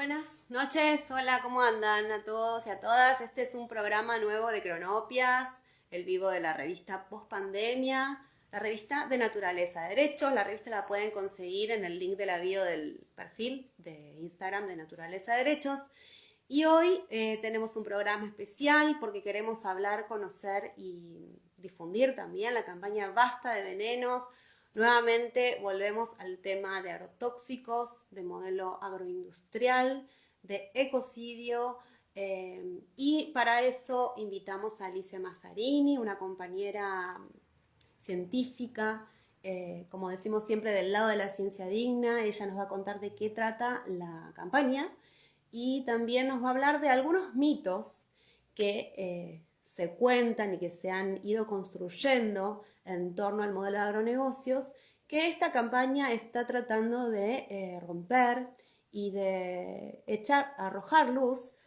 Buenas noches, hola, ¿cómo andan a todos y a todas? Este es un programa nuevo de Cronopias, el vivo de la revista Post Pandemia, la revista de Naturaleza de Derechos. La revista la pueden conseguir en el link de la bio del perfil de Instagram de Naturaleza de Derechos. Y hoy tenemos un programa especial porque queremos hablar, conocer y difundir también la campaña Basta de Venenos. Nuevamente volvemos al tema de agrotóxicos, de modelo agroindustrial, de ecocidio, y para eso invitamos a Alicia Mazzarini, una compañera científica, como decimos siempre, del lado de la ciencia digna. Ella nos va a contar de qué trata la campaña y también nos va a hablar de algunos mitos que se cuentan y que se han ido construyendo en torno al modelo de agronegocios, que esta campaña está tratando de romper y de arrojar luz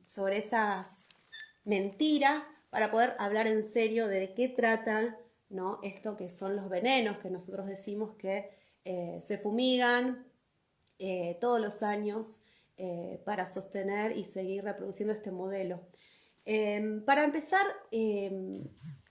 sobre esas mentiras para poder hablar en serio de qué tratan, ¿no? Esto que son los venenos que nosotros decimos que se fumigan todos los años para sostener y seguir reproduciendo este modelo. Para empezar,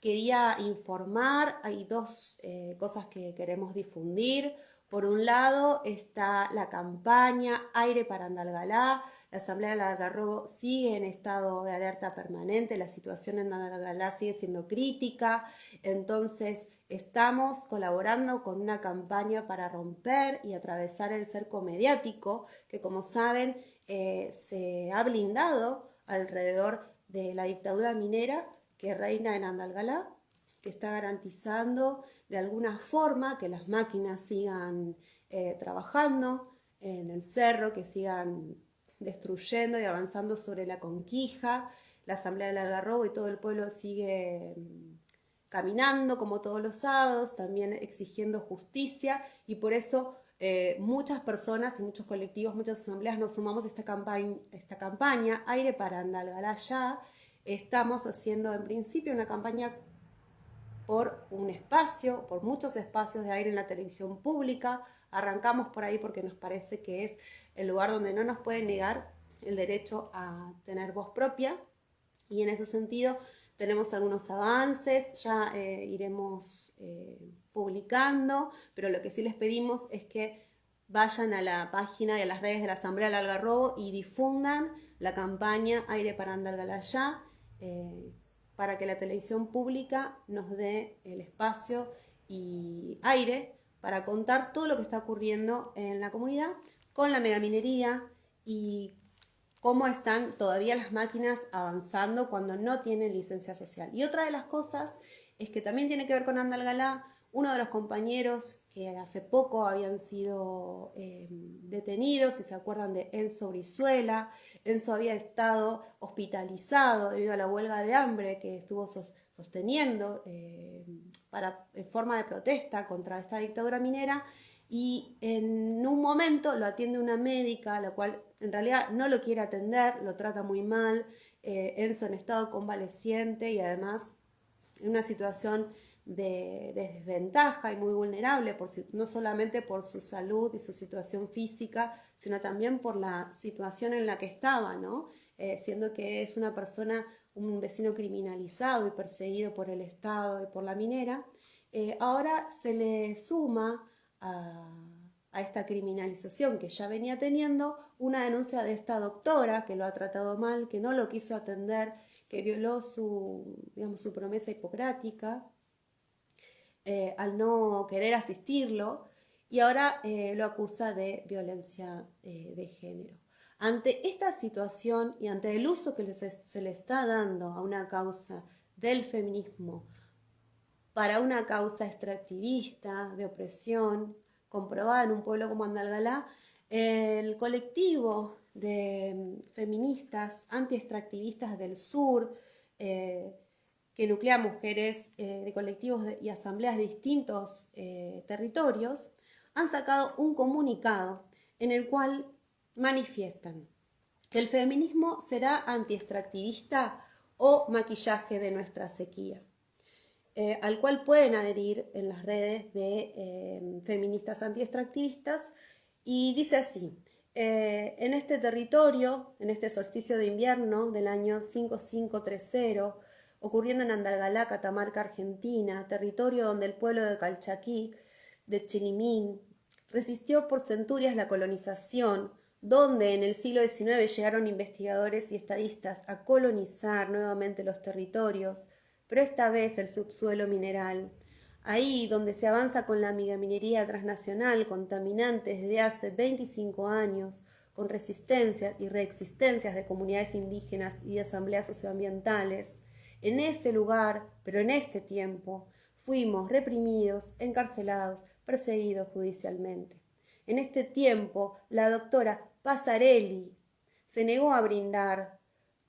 quería informar, hay dos cosas que queremos difundir. Por un lado está la campaña Aire para Andalgalá. La Asamblea de Algarrobo sigue en estado de alerta permanente, la situación en Andalgalá sigue siendo crítica, entonces estamos colaborando con una campaña para romper y atravesar el cerco mediático que, como saben, se ha blindado alrededor de la dictadura minera que reina en Andalgalá, que está garantizando de alguna forma que las máquinas sigan trabajando en el cerro, que sigan destruyendo y avanzando sobre la Conquija. La Asamblea del Algarrobo y todo el pueblo sigue caminando como todos los sábados, también exigiendo justicia, y por eso muchas personas y muchos colectivos, muchas asambleas nos sumamos a esta campaña Aire para Andalgalá ya. Estamos haciendo en principio una campaña por un espacio, por muchos espacios de aire en la televisión pública. Arrancamos por ahí porque nos parece que es el lugar donde no nos pueden negar el derecho a tener voz propia, y en ese sentido tenemos algunos avances, ya iremos publicando, pero lo que sí les pedimos es que vayan a la página y a las redes de la Asamblea del Algarrobo y difundan la campaña Aire para Andalgalá ya, para que la televisión pública nos dé el espacio y aire para contar todo lo que está ocurriendo en la comunidad con la megaminería y cómo están todavía las máquinas avanzando cuando no tienen licencia social. Y otra de las cosas es que también tiene que ver con Andalgalá. Uno de los compañeros que hace poco habían sido detenidos, si se acuerdan de Enzo Brizuela. Enzo había estado hospitalizado debido a la huelga de hambre que estuvo sosteniendo en forma de protesta contra esta dictadura minera, y en un momento lo atiende una médica, la cual en realidad no lo quiere atender, lo trata muy mal. Enzo en estado convaleciente y además en una situación de desventaja y muy vulnerable, no solamente por su salud y su situación física, sino también por la situación en la que estaba, ¿no? Siendo que es una persona, un vecino criminalizado y perseguido por el Estado y por la minera. Ahora se le suma a esta criminalización que ya venía teniendo una denuncia de esta doctora que lo ha tratado mal, que no lo quiso atender, que violó su promesa hipocrática al no querer asistirlo, y ahora lo acusa de violencia de género. Ante esta situación y ante el uso que se le está dando a una causa del feminismo para una causa extractivista, de opresión, comprobada en un pueblo como Andalgalá, el colectivo de feministas anti-extractivistas del sur, que nuclea mujeres de colectivos y asambleas de distintos territorios, han sacado un comunicado en el cual manifiestan que el feminismo será anti-extractivista o maquillaje de nuestra sequía. Al cual pueden adherir en las redes de feministas anti-extractivistas, y dice así: En este territorio, en este solsticio de invierno del año 5530, ocurriendo en Andalgalá, Catamarca, Argentina, territorio donde el pueblo de Calchaquí, de Chilimín, resistió por centurias la colonización, donde en el siglo XIX llegaron investigadores y estadistas a colonizar nuevamente los territorios, pero esta vez el subsuelo mineral. Ahí donde se avanza con la megaminería transnacional contaminante desde hace 25 años, con resistencias y reexistencias de comunidades indígenas y de asambleas socioambientales, en ese lugar, pero en este tiempo, fuimos reprimidos, encarcelados, perseguidos judicialmente. En este tiempo, la doctora Passarelli se negó a brindar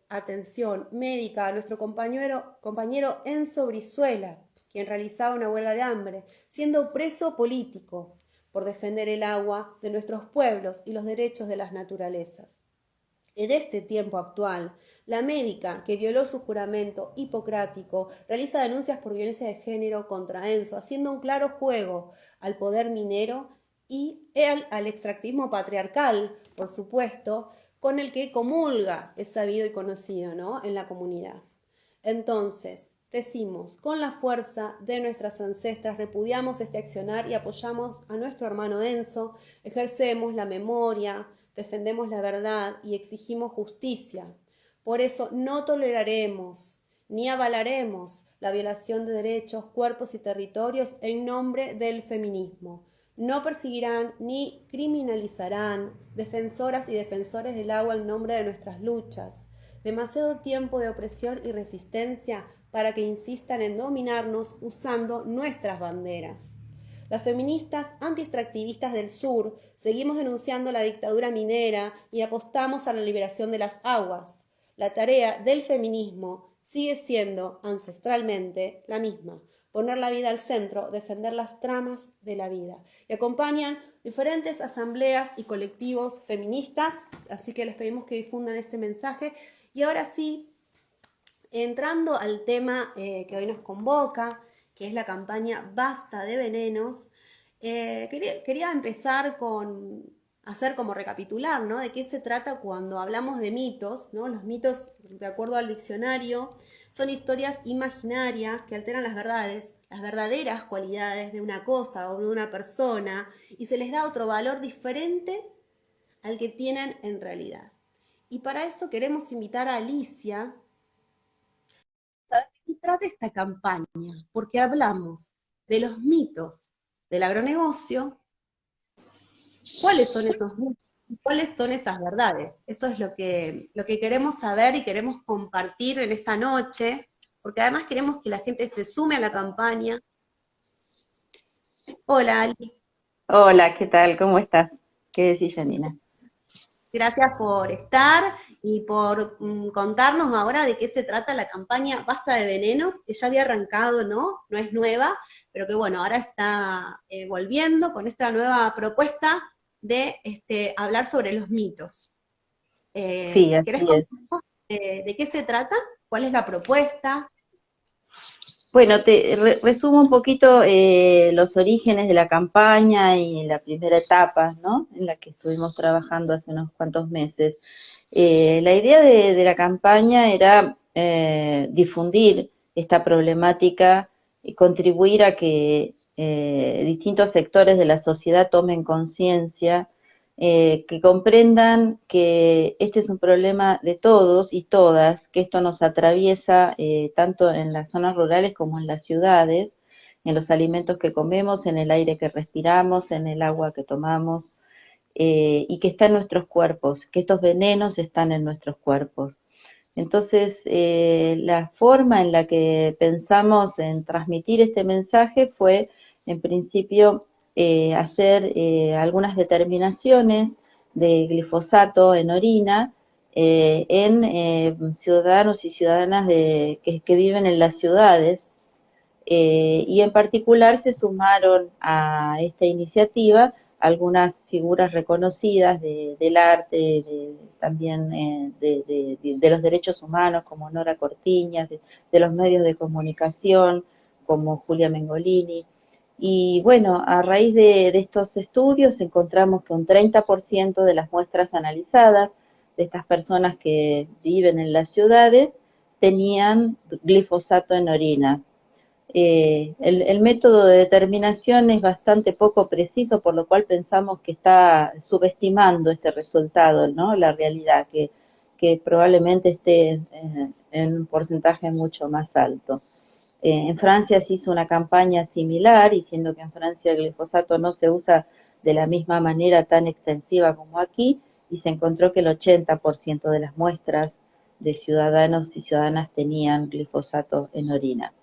atención médica a nuestro compañero Enzo Brizuela, quien realizaba una huelga de hambre, siendo preso político por defender el agua de nuestros pueblos y los derechos de las naturalezas. En este tiempo actual, la médica que violó su juramento hipocrático realiza denuncias por violencia de género contra Enzo, haciendo un claro juego al poder minero y al extractivismo patriarcal, por supuesto, con el que comulga, es sabido y conocido, ¿no?, en la comunidad. Entonces, decimos, con la fuerza de nuestras ancestras repudiamos este accionar y apoyamos a nuestro hermano Enzo, ejercemos la memoria, defendemos la verdad y exigimos justicia. Por eso no toleraremos ni avalaremos la violación de derechos, cuerpos y territorios en nombre del feminismo. No perseguirán ni criminalizarán defensoras y defensores del agua en nombre de nuestras luchas. Demasiado tiempo de opresión y resistencia para que insistan en dominarnos usando nuestras banderas. Las feministas anti-extractivistas del sur seguimos denunciando la dictadura minera y apostamos a la liberación de las aguas. La tarea del feminismo sigue siendo ancestralmente la misma: poner la vida al centro, defender las tramas de la vida. Y acompañan diferentes asambleas y colectivos feministas, así que les pedimos que difundan este mensaje. Y ahora sí, entrando al tema que hoy nos convoca, que es la campaña Basta de Venenos, quería empezar con hacer como recapitular, ¿no?, de qué se trata cuando hablamos de mitos, ¿no? Los mitos, de acuerdo al diccionario, son historias imaginarias que alteran las verdades, las verdaderas cualidades de una cosa o de una persona, y se les da otro valor diferente al que tienen en realidad. Y para eso queremos invitar a Alicia a ver de qué trata esta campaña, porque hablamos de los mitos del agronegocio. ¿Cuáles son esos mitos? ¿Cuáles son esas verdades? Eso es lo que queremos saber y queremos compartir en esta noche, porque además queremos que la gente se sume a la campaña. Hola, Ali. Hola, ¿qué tal? ¿Cómo estás? ¿Qué decís, Janina? Gracias por estar y por contarnos ahora de qué se trata la campaña Basta de Venenos, que ya había arrancado, ¿no? No es nueva, pero que bueno, ahora está volviendo con esta nueva propuesta de hablar sobre los mitos. Sí, ¿Querés así es. contarnos de qué se trata? ¿Cuál es la propuesta? Bueno, resumo un poquito los orígenes de la campaña y la primera etapa, ¿no?, en la que estuvimos trabajando hace unos cuantos meses. La idea de la campaña era difundir esta problemática y contribuir a que distintos sectores de la sociedad tomen conciencia, que comprendan que este es un problema de todos y todas, que esto nos atraviesa tanto en las zonas rurales como en las ciudades, en los alimentos que comemos, en el aire que respiramos, en el agua que tomamos, y que está en nuestros cuerpos, que estos venenos están en nuestros cuerpos. Entonces, la forma en la que pensamos en transmitir este mensaje fue, en principio, hacer algunas determinaciones de glifosato en orina en ciudadanos y ciudadanas que viven en las ciudades, y en particular se sumaron a esta iniciativa algunas figuras reconocidas del arte, también de los derechos humanos, como Nora Cortiñas, de los medios de comunicación, como Julia Mengolini. Y bueno, a raíz de estos estudios encontramos que un 30% de las muestras analizadas de estas personas que viven en las ciudades tenían glifosato en orina. El método de determinación es bastante poco preciso, por lo cual pensamos que está subestimando este resultado, ¿no? La realidad, que probablemente esté en un porcentaje mucho más alto. En Francia se hizo una campaña similar, y siendo que en Francia el glifosato no se usa de la misma manera tan extensiva como aquí, y se encontró que el 80% de las muestras de ciudadanos y ciudadanas tenían glifosato en orina.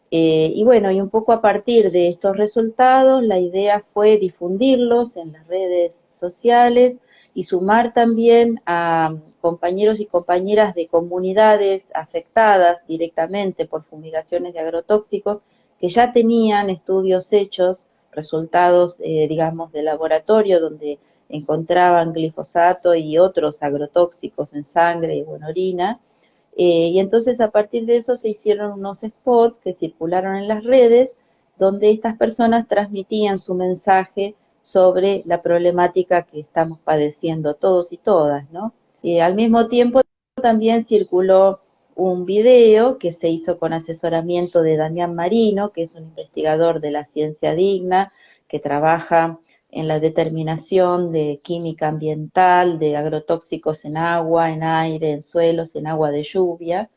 Y bueno, y un poco a partir de estos resultados, la idea fue difundirlos en las redes sociales y sumar también a compañeros y compañeras de comunidades afectadas directamente por fumigaciones de agrotóxicos que ya tenían estudios hechos, resultados, digamos, de laboratorio donde encontraban glifosato y otros agrotóxicos en sangre o en orina, y entonces a partir de eso se hicieron unos spots que circularon en las redes donde estas personas transmitían su mensaje sobre la problemática que estamos padeciendo todos y todas, ¿no? Y al mismo tiempo también circuló un video que se hizo con asesoramiento de Damián Marino, que es un investigador de la ciencia digna, que trabaja en la determinación de química ambiental, de agrotóxicos en agua, en aire, en suelos, en agua de lluvia.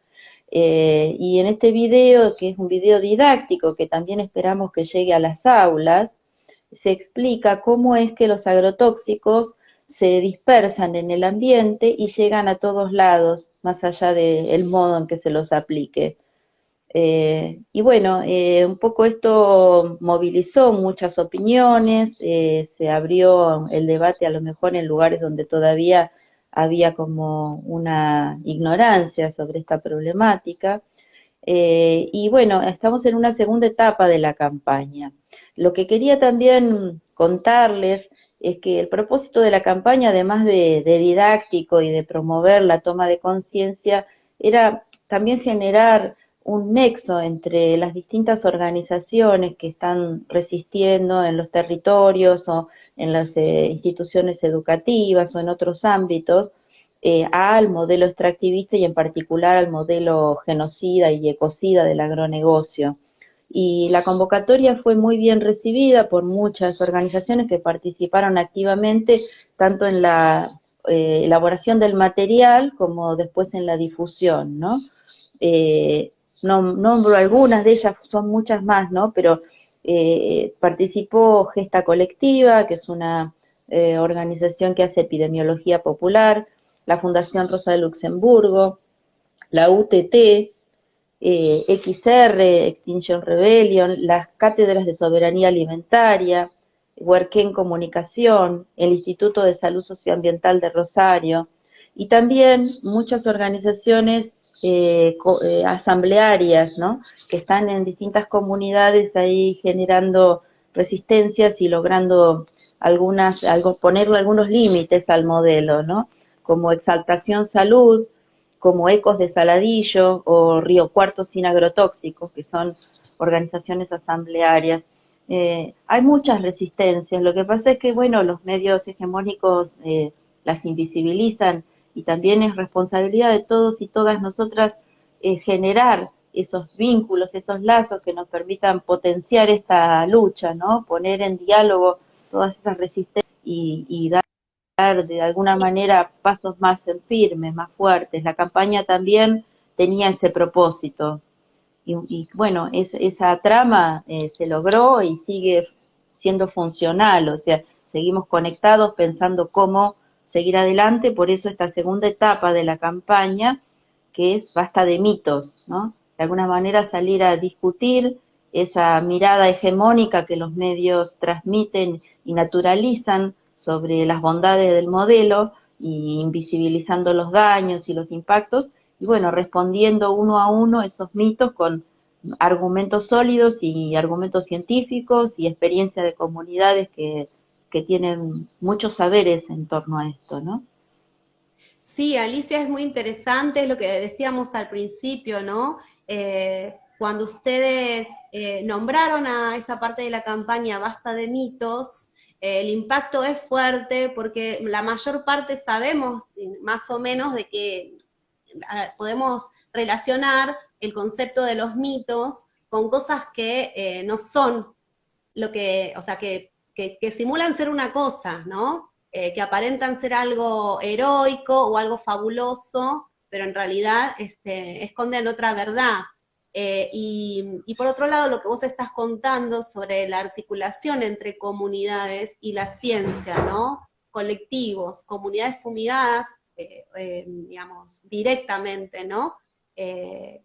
Y en este video, que es un video didáctico, que también esperamos que llegue a las aulas, se explica cómo es que los agrotóxicos se dispersan en el ambiente y llegan a todos lados, más allá del modo en que se los aplique. Y bueno, un poco esto movilizó muchas opiniones, se abrió el debate a lo mejor en lugares donde todavía había como una ignorancia sobre esta problemática. Y bueno, estamos en una segunda etapa de la campaña. Lo que quería también contarles es que el propósito de la campaña, además de didáctico y de promover la toma de conciencia, era también generar un nexo entre las distintas organizaciones que están resistiendo en los territorios o en las instituciones educativas o en otros ámbitos, al modelo extractivista y en particular al modelo genocida y ecocida del agronegocio. Y la convocatoria fue muy bien recibida por muchas organizaciones que participaron activamente tanto en la elaboración del material como después en la difusión, ¿no? Eh, Nombro algunas de ellas, son muchas más, ¿no? Pero participó Gesta Colectiva, que es una organización que hace epidemiología popular, la Fundación Rosa de Luxemburgo, la UTT, XR, Extinction Rebellion, las cátedras de soberanía alimentaria, Huerquén Comunicación, el Instituto de Salud Socioambiental de Rosario, y también muchas organizaciones asamblearias, ¿no? Que están en distintas comunidades ahí generando resistencias y logrando ponerle algunos límites al modelo, ¿no? Como Exaltación Salud, como Ecos de Saladillo o Río Cuarto sin agrotóxicos, que son organizaciones asamblearias. Hay muchas resistencias, lo que pasa es que, bueno, los medios hegemónicos las invisibilizan, y también es responsabilidad de todos y todas nosotras generar esos vínculos, esos lazos que nos permitan potenciar esta lucha, ¿no? Poner en diálogo todas esas resistencias y dar de alguna manera pasos más firmes, más fuertes. La campaña también tenía ese propósito. Y bueno, esa trama se logró y sigue siendo funcional, o sea, seguimos conectados pensando cómo seguir adelante, por eso esta segunda etapa de la campaña, que es basta de mitos, ¿no? De alguna manera salir a discutir esa mirada hegemónica que los medios transmiten y naturalizan sobre las bondades del modelo y invisibilizando los daños y los impactos, y bueno, respondiendo uno a uno esos mitos con argumentos sólidos y argumentos científicos y experiencia de comunidades que tienen muchos saberes en torno a esto, ¿no? Sí, Alicia, es muy interesante lo que decíamos al principio, ¿no? cuando ustedes nombraron a esta parte de la campaña Basta de mitos, el impacto es fuerte porque la mayor parte sabemos más o menos de que podemos relacionar el concepto de los mitos con cosas que no son lo que, o sea, que simulan ser una cosa, ¿no? Que aparentan ser algo heroico o algo fabuloso, pero en realidad esconden otra verdad. Y por otro lado, lo que vos estás contando sobre la articulación entre comunidades y la ciencia, ¿no? Colectivos, comunidades fumigadas, digamos, directamente, ¿no?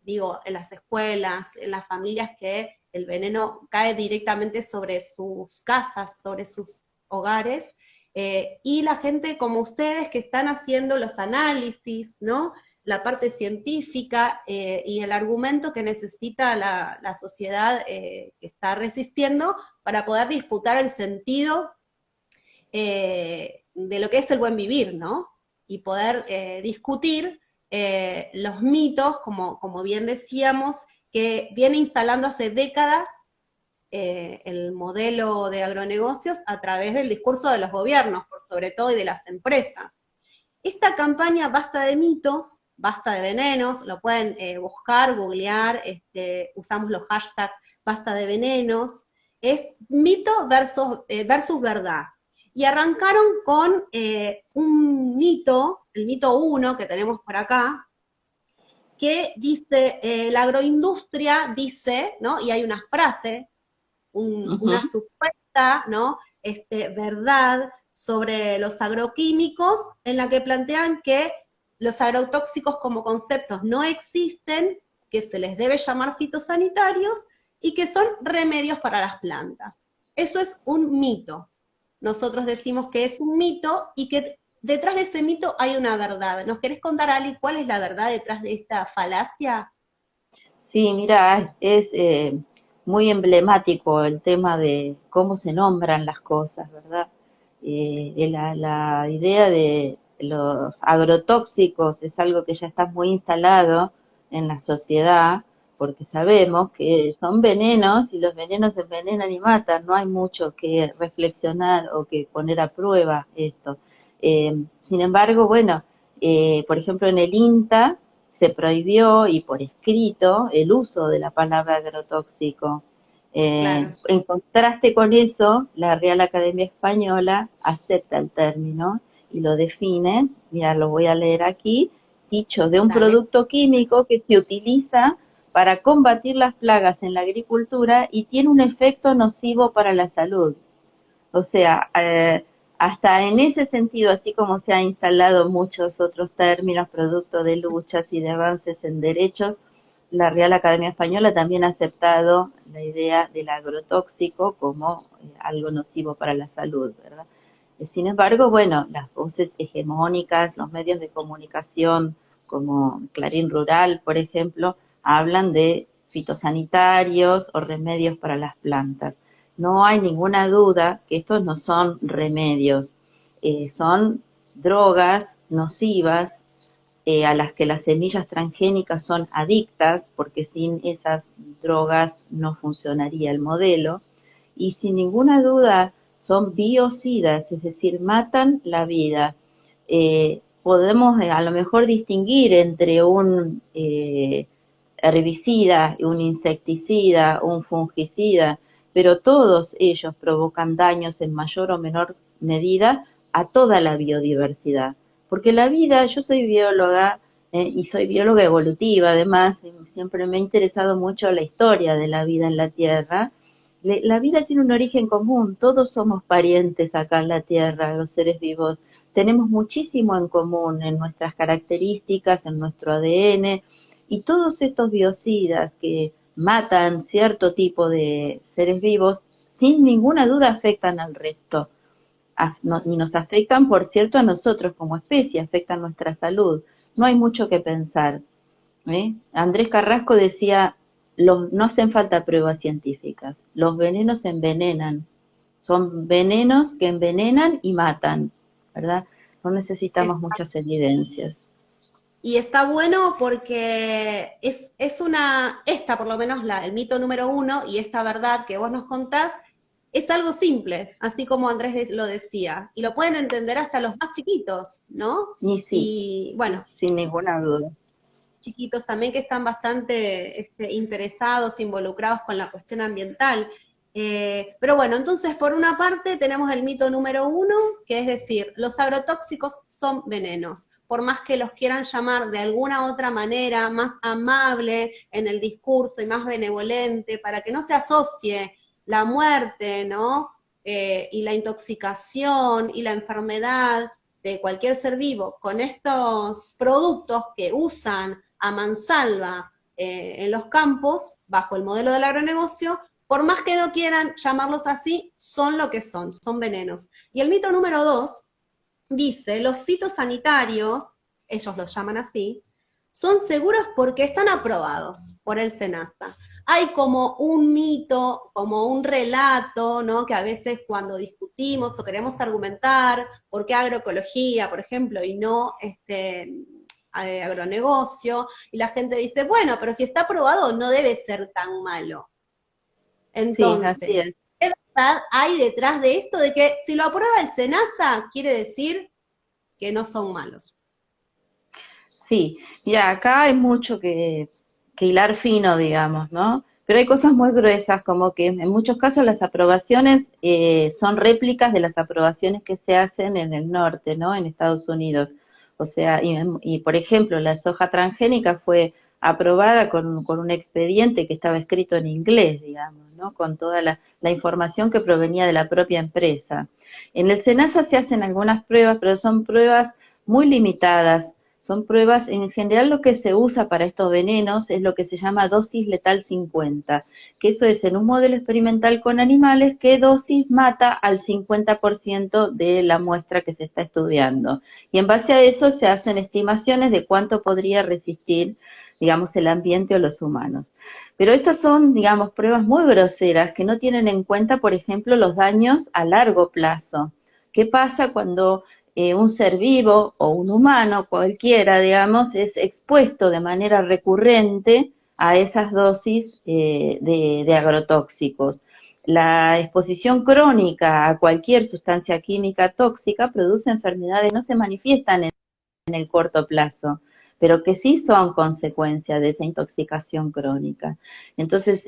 Digo, en las escuelas, en las familias que el veneno cae directamente sobre sus casas, sobre sus hogares, y la gente como ustedes que están haciendo los análisis, ¿no? La parte científica y el argumento que necesita la sociedad que está resistiendo para poder disputar el sentido de lo que es el buen vivir, ¿no? Y poder discutir los mitos, como bien decíamos, que viene instalando hace décadas el modelo de agronegocios a través del discurso de los gobiernos, por sobre todo, y de las empresas. Esta campaña Basta de mitos, Basta de venenos, lo pueden buscar, googlear, usamos los hashtags Basta de venenos, es mito versus verdad. Y arrancaron con un mito, el mito 1 que tenemos por acá, que dice, la agroindustria dice, ¿no? Y hay una frase, una supuesta, ¿no? Verdad sobre los agroquímicos en la que plantean que los agrotóxicos como conceptos no existen, que se les debe llamar fitosanitarios y que son remedios para las plantas. Eso es un mito. Nosotros decimos que es un mito y que detrás de ese mito hay una verdad. ¿Nos querés contar, Ali, cuál es la verdad detrás de esta falacia? Sí, mira, es muy emblemático el tema de cómo se nombran las cosas, ¿verdad? La idea de los agrotóxicos es algo que ya está muy instalado en la sociedad, porque sabemos que son venenos y los venenos envenenan y matan, no hay mucho que reflexionar o que poner a prueba esto. Sin embargo, bueno, por ejemplo en el INTA se prohibió y por escrito el uso de la palabra agrotóxico. Claro. En contraste con eso, la Real Academia Española acepta el término y lo define, mira, lo voy a leer aquí, dicho de un Dale. producto químico que se utiliza para combatir las plagas en la agricultura y tiene un efecto nocivo para la salud. O sea, hasta en ese sentido, así como se han instalado muchos otros términos, producto de luchas y de avances en derechos, la Real Academia Española también ha aceptado la idea del agrotóxico como algo nocivo para la salud, ¿verdad? Sin embargo, bueno, las voces hegemónicas, los medios de comunicación como Clarín Rural, por ejemplo, hablan de fitosanitarios o remedios para las plantas. No hay ninguna duda que estos no son remedios, son drogas nocivas a las que las semillas transgénicas son adictas, porque sin esas drogas no funcionaría el modelo, y sin ninguna duda son biocidas, es decir, matan la vida. Podemos a lo mejor distinguir entre un herbicida, un insecticida, un fungicida, pero todos ellos provocan daños en mayor o menor medida a toda la biodiversidad. Porque la vida, yo soy bióloga y soy bióloga evolutiva además, siempre me ha interesado mucho la historia de la vida en la Tierra. La vida tiene un origen común, todos somos parientes acá en la Tierra, los seres vivos. Tenemos muchísimo en común en nuestras características, en nuestro ADN, y todos estos biocidas que matan cierto tipo de seres vivos, sin ninguna duda afectan al resto. Y nos afectan, por cierto, a nosotros como especie, afectan nuestra salud. No hay mucho que pensar. Andrés Carrasco decía, no hacen falta pruebas científicas, los venenos envenenan, son venenos que envenenan y matan, ¿verdad? No necesitamos muchas evidencias. Y está bueno porque esta por lo menos el mito número uno y esta verdad que vos nos contás, es algo simple, así como Andrés lo decía, y lo pueden entender hasta los más chiquitos, ¿no? Y sí, Y bueno, sin ninguna duda. chiquitos también que están bastante interesados, involucrados con la cuestión ambiental. Pero bueno, entonces por una parte tenemos el mito número uno, que es decir, los agrotóxicos son venenos, por más que los quieran llamar de alguna otra manera, más amable en el discurso y más benevolente, para que no se asocie la muerte, ¿no? Y la intoxicación y la enfermedad de cualquier ser vivo con estos productos que usan a mansalva en los campos, bajo el modelo del agronegocio, por más que no quieran llamarlos así, son lo que son venenos. Y el mito número 2 dice, los fitosanitarios, ellos los llaman así, son seguros porque están aprobados por el SENASA. Hay como un mito, como un relato, ¿no? Que a veces cuando discutimos o queremos argumentar por qué agroecología, por ejemplo, y no agronegocio, y la gente dice, bueno, pero si está aprobado no debe ser tan malo. Sí, así Entonces, es. ¿qué verdad hay detrás de esto de que si lo aprueba el SENASA, quiere decir que no son malos? Sí, mira, acá hay mucho que hilar fino, digamos, ¿no? Pero hay cosas muy gruesas, como que en muchos casos las aprobaciones son réplicas de las aprobaciones que se hacen en el norte, ¿no? En Estados Unidos. O sea, y por ejemplo, la soja transgénica fue aprobada con un expediente que estaba escrito en inglés, digamos, ¿no? Con toda la información que provenía de la propia empresa. En el SENASA se hacen algunas pruebas, pero son pruebas muy limitadas. Son pruebas, en general lo que se usa para estos venenos es lo que se llama dosis letal 50, que eso es en un modelo experimental con animales, qué dosis mata al 50% de la muestra que se está estudiando. Y en base a eso se hacen estimaciones de cuánto podría resistir, digamos, el ambiente o los humanos. Pero estas son, digamos, pruebas muy groseras que no tienen en cuenta, por ejemplo, los daños a largo plazo. ¿Qué pasa cuando un ser vivo o un humano, cualquiera, digamos, es expuesto de manera recurrente a esas dosis de agrotóxicos? La exposición crónica a cualquier sustancia química tóxica produce enfermedades, no se manifiestan en el corto plazo, pero que sí son consecuencia de esa intoxicación crónica. Entonces,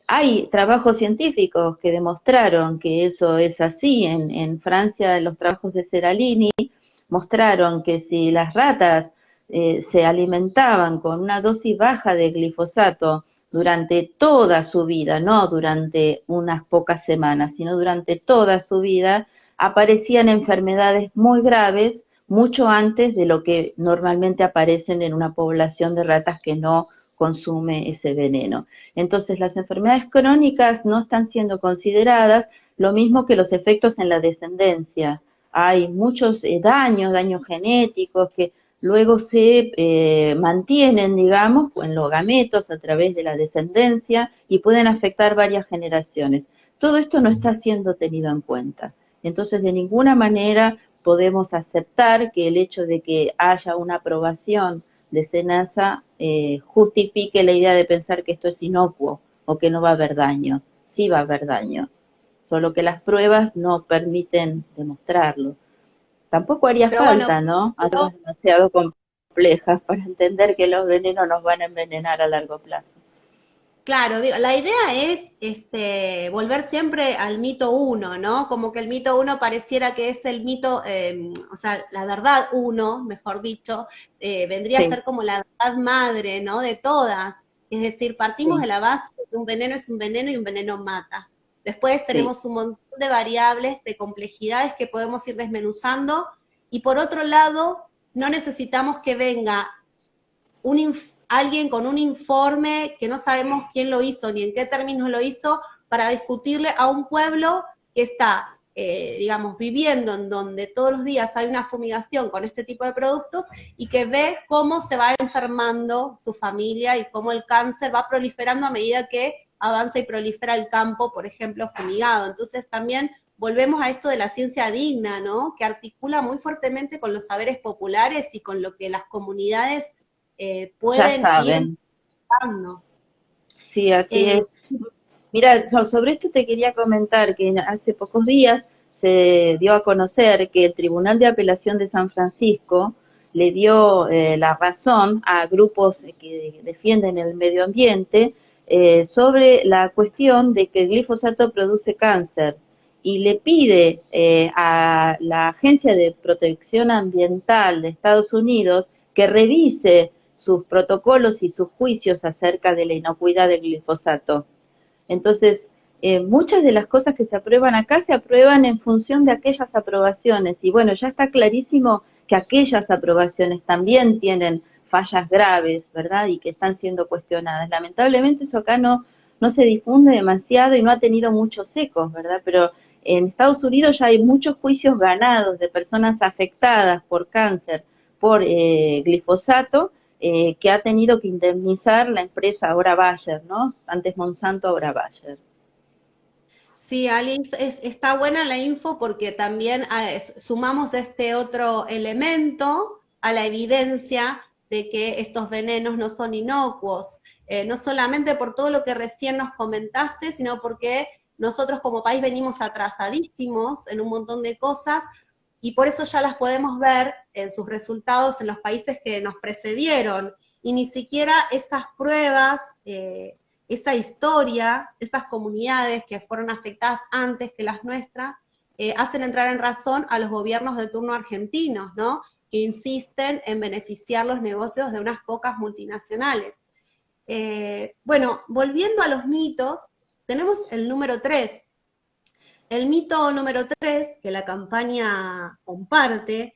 hay trabajos científicos que demostraron que eso es así. En Francia, los trabajos de Seralini mostraron que si las ratas se alimentaban con una dosis baja de glifosato durante toda su vida, no durante unas pocas semanas, sino durante toda su vida, aparecían enfermedades muy graves mucho antes de lo que normalmente aparecen en una población de ratas que no consume ese veneno. Entonces, las enfermedades crónicas no están siendo consideradas, lo mismo que los efectos en la descendencia. Hay muchos daños genéticos que luego se mantienen, digamos, en los gametos a través de la descendencia y pueden afectar varias generaciones. Todo esto no está siendo tenido en cuenta. Entonces, de ninguna manera podemos aceptar que el hecho de que haya una aprobación de SENASA justifique la idea de pensar que esto es inocuo o que no va a haber daño. Sí va a haber daño, solo que las pruebas no permiten demostrarlo. Tampoco haría Pero bueno, falta, ¿no? Algo demasiado complejas para entender que los venenos nos van a envenenar a largo plazo. claro, la idea es volver siempre al mito uno, ¿no? Como que el mito uno pareciera que es el mito, o sea, la verdad uno, mejor dicho, vendría a Sí, ser como la verdad madre, ¿no? De todas. Es decir, partimos de sí, la base de que un veneno es un veneno y un veneno mata. Después sí. tenemos un montón de variables, de complejidades que podemos ir desmenuzando. Y por otro lado, no necesitamos que venga alguien con un informe que no sabemos quién lo hizo ni en qué términos lo hizo para discutirle a un pueblo que está, digamos, viviendo en donde todos los días hay una fumigación con este tipo de productos y que ve cómo se va enfermando su familia y cómo el cáncer va proliferando a medida que avanza y prolifera el campo, por ejemplo, fumigado. Entonces también volvemos a esto de la ciencia digna, ¿no? Que articula muy fuertemente con los saberes populares y con lo que las comunidades Ya pueden ir saben, dando. sí, así Eh, es. Mira, sobre esto te quería comentar que hace pocos días se dio a conocer que el Tribunal de Apelación de San Francisco le dio la razón a grupos que defienden el medio ambiente sobre la cuestión de que el glifosato produce cáncer y le pide a la Agencia de Protección Ambiental de Estados Unidos que revise sus protocolos y sus juicios acerca de la inocuidad del glifosato. Entonces, muchas de las cosas que se aprueban acá se aprueban en función de aquellas aprobaciones. Y bueno, ya está clarísimo que aquellas aprobaciones también tienen fallas graves, ¿verdad? Y que están siendo cuestionadas. Lamentablemente eso acá no se difunde demasiado y no ha tenido muchos ecos, ¿verdad? Pero en Estados Unidos ya hay muchos juicios ganados de personas afectadas por cáncer, por glifosato, que ha tenido que indemnizar la empresa ahora Bayer, ¿no? Antes Monsanto, ahora Bayer. Sí, Alice, está buena la info porque también sumamos este otro elemento a la evidencia de que estos venenos no son inocuos, no solamente por todo lo que recién nos comentaste, sino porque nosotros como país venimos atrasadísimos en un montón de cosas y por eso ya las podemos ver en sus resultados en los países que nos precedieron y ni siquiera esas pruebas esa historia, esas comunidades que fueron afectadas antes que las nuestras, hacen entrar en razón a los gobiernos de turno argentinos, ¿no? Que insisten en beneficiar los negocios de unas pocas multinacionales. Bueno, volviendo a los mitos, tenemos el número 3. El mito número 3 que la campaña comparte,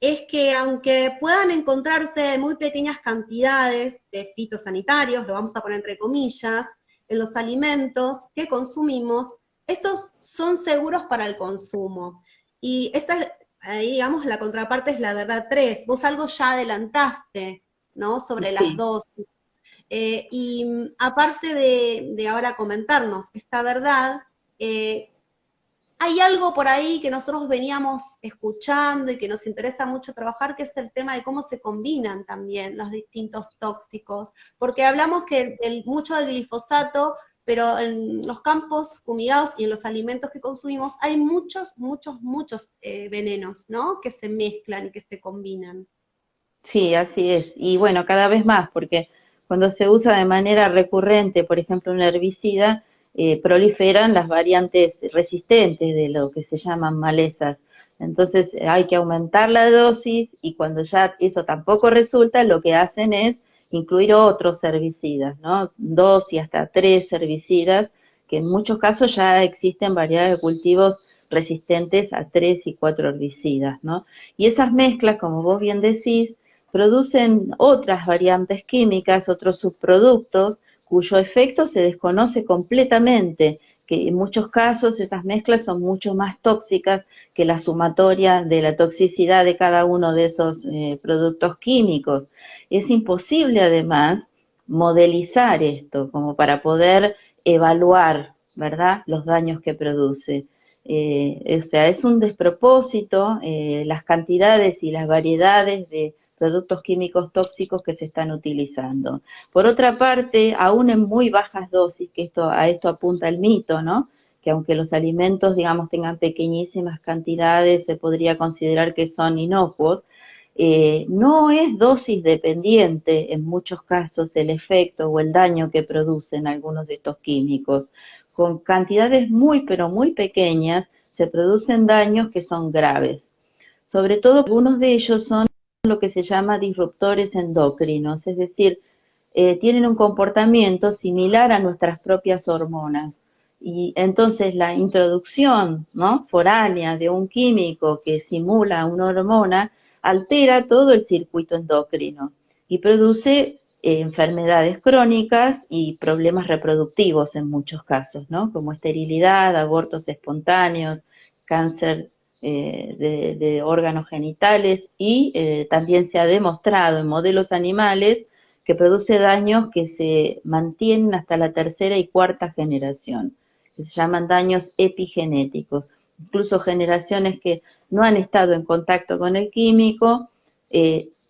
es que aunque puedan encontrarse muy pequeñas cantidades de fitosanitarios, lo vamos a poner entre comillas, en los alimentos que consumimos, estos son seguros para el consumo. Y esta es, ahí digamos, la contraparte es la verdad 3. Vos algo ya adelantaste, ¿no? Sobre las Sí. dosis. Y aparte de ahora comentarnos esta verdad, hay algo por ahí que nosotros veníamos escuchando y que nos interesa mucho trabajar, que es el tema de cómo se combinan también los distintos tóxicos, porque hablamos que mucho del glifosato, pero en los campos fumigados y en los alimentos que consumimos hay muchos venenos, ¿no? Que se mezclan y que se combinan. Sí, así es. Y bueno, cada vez más, porque cuando se usa de manera recurrente, por ejemplo, un herbicida, proliferan las variantes resistentes de lo que se llaman malezas. Entonces hay que aumentar la dosis y cuando ya eso tampoco resulta, lo que hacen es incluir otros herbicidas, ¿no? 2 y hasta 3 herbicidas, que en muchos casos ya existen variedades de cultivos resistentes a 3 y 4 herbicidas, ¿no? Y esas mezclas, como vos bien decís, producen otras variantes químicas, otros subproductos, cuyo efecto se desconoce completamente, que en muchos casos esas mezclas son mucho más tóxicas que la sumatoria de la toxicidad de cada uno de esos productos químicos. Es imposible además modelizar esto como para poder evaluar, ¿verdad?, los daños que produce. O sea, es un despropósito las cantidades y las variedades de productos químicos tóxicos que se están utilizando. Por otra parte, aún en muy bajas dosis, que a esto apunta el mito, ¿no? Que aunque los alimentos, digamos, tengan pequeñísimas cantidades, se podría considerar que son inocuos, no es dosis dependiente en muchos casos el efecto o el daño que producen algunos de estos químicos. Con cantidades muy, pero muy pequeñas, se producen daños que son graves. Sobre todo, algunos de ellos son lo que se llama disruptores endocrinos, es decir, tienen un comportamiento similar a nuestras propias hormonas. Y entonces la introducción, ¿no?, foránea de un químico que simula una hormona altera todo el circuito endocrino y produce enfermedades crónicas y problemas reproductivos en muchos casos, ¿no?, como esterilidad, abortos espontáneos, cáncer de órganos genitales y también se ha demostrado en modelos animales que produce daños que se mantienen hasta la tercera y cuarta generación, que se llaman daños epigenéticos. incluso generaciones que no han estado en contacto con el químico,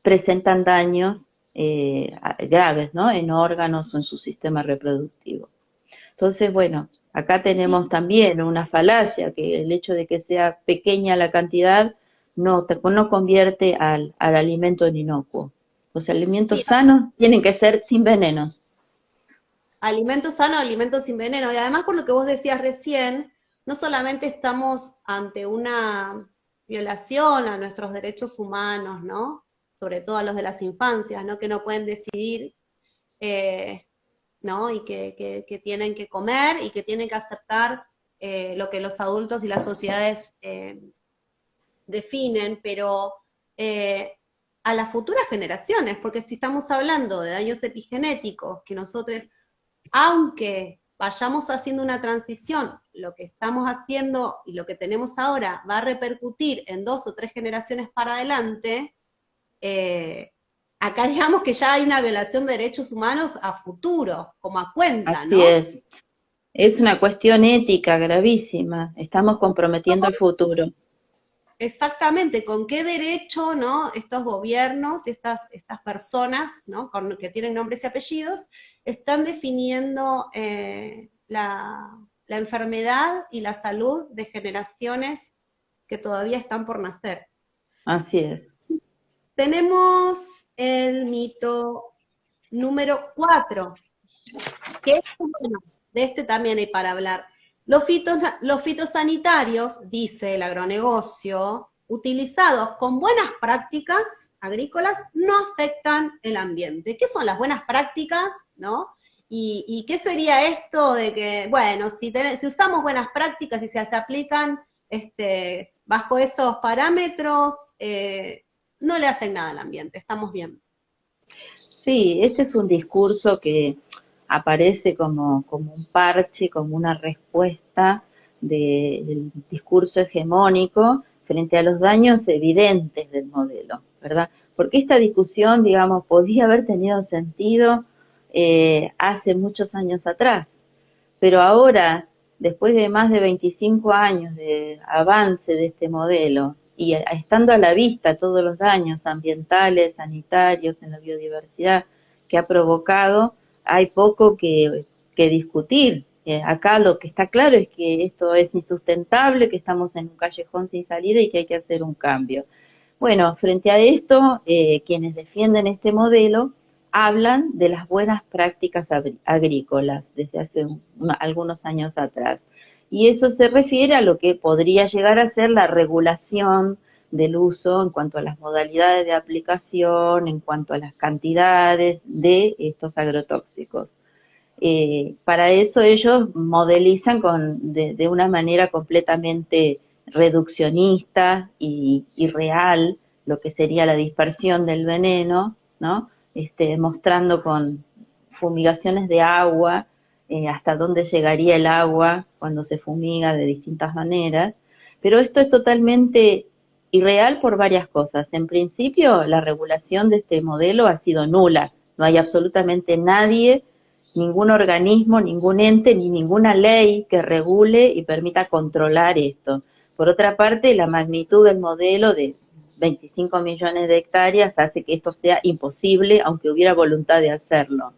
presentan daños graves, ¿no? En órganos o en su sistema reproductivo. Entonces, bueno, acá tenemos también una falacia, que el hecho de que sea pequeña la cantidad no convierte al alimento en inocuo. Los alimentos Sí, sanos tienen que ser sin venenos. alimentos sanos, alimentos sin veneno. Y además, por lo que vos decías recién, no solamente estamos ante una violación a nuestros derechos humanos, ¿no? Sobre todo a los de las infancias, ¿no? Que no pueden decidir, eh, ¿no? Y que tienen que comer y que tienen que aceptar lo que los adultos y las sociedades definen, pero a las futuras generaciones, porque si estamos hablando de daños epigenéticos, que nosotros, aunque vayamos haciendo una transición, lo que estamos haciendo y lo que tenemos ahora va a repercutir en 2 o 3 generaciones para adelante, acá digamos que ya hay una violación de derechos humanos a futuro, como a cuenta, Así ¿no? es. Es una cuestión ética gravísima. Estamos comprometiendo el futuro. Exactamente, con qué derecho, ¿no? Estos gobiernos, estas personas, ¿no? Que tienen nombres y apellidos, están definiendo la enfermedad y la salud de generaciones que todavía están por nacer. Así es. Tenemos el mito número 4, que es, bueno, de este también hay para hablar. Los fitosanitarios, dice el agronegocio, utilizados con buenas prácticas agrícolas, no afectan el ambiente. ¿Qué son las buenas prácticas, no? ¿Y qué sería esto de que, bueno, si usamos buenas prácticas y se aplican bajo esos parámetros, no le hacen nada al ambiente, estamos bien? Sí, este es un discurso que aparece como un parche, como una respuesta del discurso hegemónico frente a los daños evidentes del modelo, ¿verdad? Porque esta discusión, digamos, podía haber tenido sentido hace muchos años atrás, pero ahora, después de más de 25 años de avance de este modelo, y estando a la vista todos los daños ambientales, sanitarios, en la biodiversidad que ha provocado, hay poco que discutir. Acá lo que está claro es que esto es insustentable, que estamos en un callejón sin salida y que hay que hacer un cambio. Bueno, frente a esto, quienes defienden este modelo hablan de las buenas prácticas agrícolas desde hace algunos años atrás. Y eso se refiere a lo que podría llegar a ser la regulación del uso en cuanto a las modalidades de aplicación, en cuanto a las cantidades de estos agrotóxicos. Para eso ellos modelizan de una manera completamente reduccionista y real lo que sería la dispersión del veneno, ¿no? Mostrando con fumigaciones de agua hasta dónde llegaría el agua cuando se fumiga de distintas maneras, pero esto es totalmente irreal por varias cosas. En principio, la regulación de este modelo ha sido nula, no hay absolutamente nadie, ningún organismo, ningún ente, ni ninguna ley que regule y permita controlar esto. Por otra parte, la magnitud del modelo de 25 millones de hectáreas hace que esto sea imposible, aunque hubiera voluntad de hacerlo.